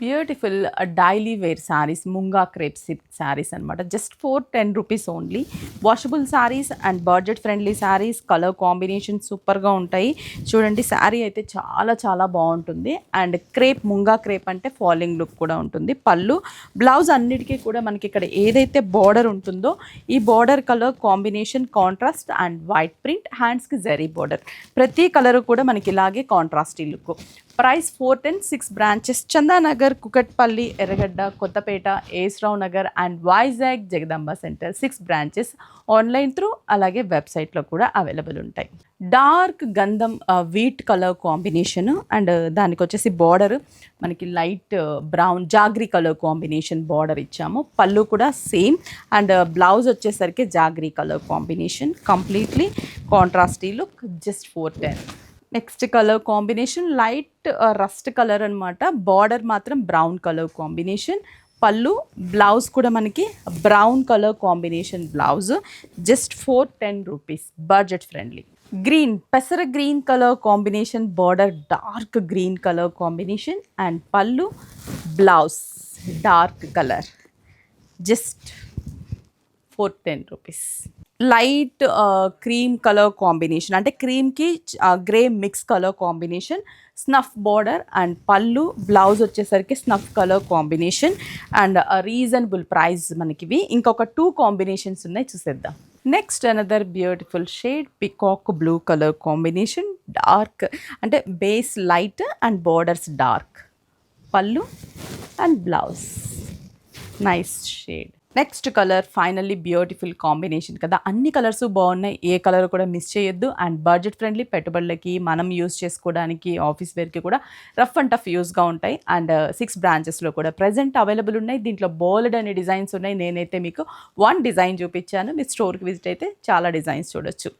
Beautiful daily wear saris moonga crepe silk saris అనమాట. Just for 10 rupees only. Washable saris and budget friendly saris. Colour combination సూపర్గా ఉంటాయి. చూడండి శారీ అయితే చాలా చాలా బాగుంటుంది. అండ్ క్రేప్ ముంగా క్రేప్ అంటే ఫాలింగ్ లుక్ కూడా ఉంటుంది. పళ్ళు బ్లౌజ్ అన్నిటికీ కూడా మనకి ఇక్కడ ఏదైతే బార్డర్ ఉంటుందో ఈ border colour combination contrast and white print. హ్యాండ్స్కి జరీ బార్డర్. ప్రతి కలర్ కూడా మనకి ఇలాగే contrasty look. Price 410. 6 branches Chandanagar, Kukatpally, Erragadda, Kothapet, SR Nagar and Vizag Jagadamba centre. 6 branches. Online through అలాగే వెబ్సైట్లో కూడా అవైలబుల్ ఉంటాయి. డార్క్ గంధం వీట్ కలర్ కాంబినేషన్ అండ్ దానికి వచ్చేసి బార్డర్ మనకి light brown jaggery colour combination border ఇచ్చాము. పళ్ళు కూడా సేమ్ అండ్ బ్లౌజ్ వచ్చేసరికి jaggery colour combination. Completely contrasty look. Just 410. Next colour combination light rust colour అనమాట. బార్డర్ మాత్రం brown colour combination. Pallu blouse కూడా మనకి brown colour combination blouse. Just 410 rupees. Budget friendly. Green పెసర green colour combination border dark green colour combination and pallu blouse dark colour. Just 410 rupees. Light cream colour combination అంటే క్రీమ్కి grey mix colour combination. Snuff border and pallu blouse వచ్చేసరికి snuff colour combination and reasonable price మనకివి. ఇంకొక 2 combinations ఉన్నాయి, చూసేద్దాం. Next another beautiful shade peacock blue colour combination. Dark అంటే base light and borders dark. Pallu and blouse nice shade. Next colour finally beautiful combination కదా. అన్ని colours బాగున్నాయి, ఏ colour కూడా మిస్ చేయొద్దు. అండ్ బడ్జెట్ ఫ్రెండ్లీ, పెట్టుబడులకి మనం యూస్ చేసుకోవడానికి ఆఫీస్ వేర్కి కూడా రఫ్ అండ్ టఫ్ యూస్గా ఉంటాయి. అండ్ 6 బ్రాంచెస్లో కూడా ప్రజెంట్ అవైలబుల్ ఉన్నాయి. దీంట్లో బోల్డ్ అనే డిజైన్స్ ఉన్నాయి. నేనైతే మీకు 1 డిజైన్ చూపించాను. మీ స్టోర్కి విజిట్ అయితే చాలా డిజైన్స్ చూడొచ్చు.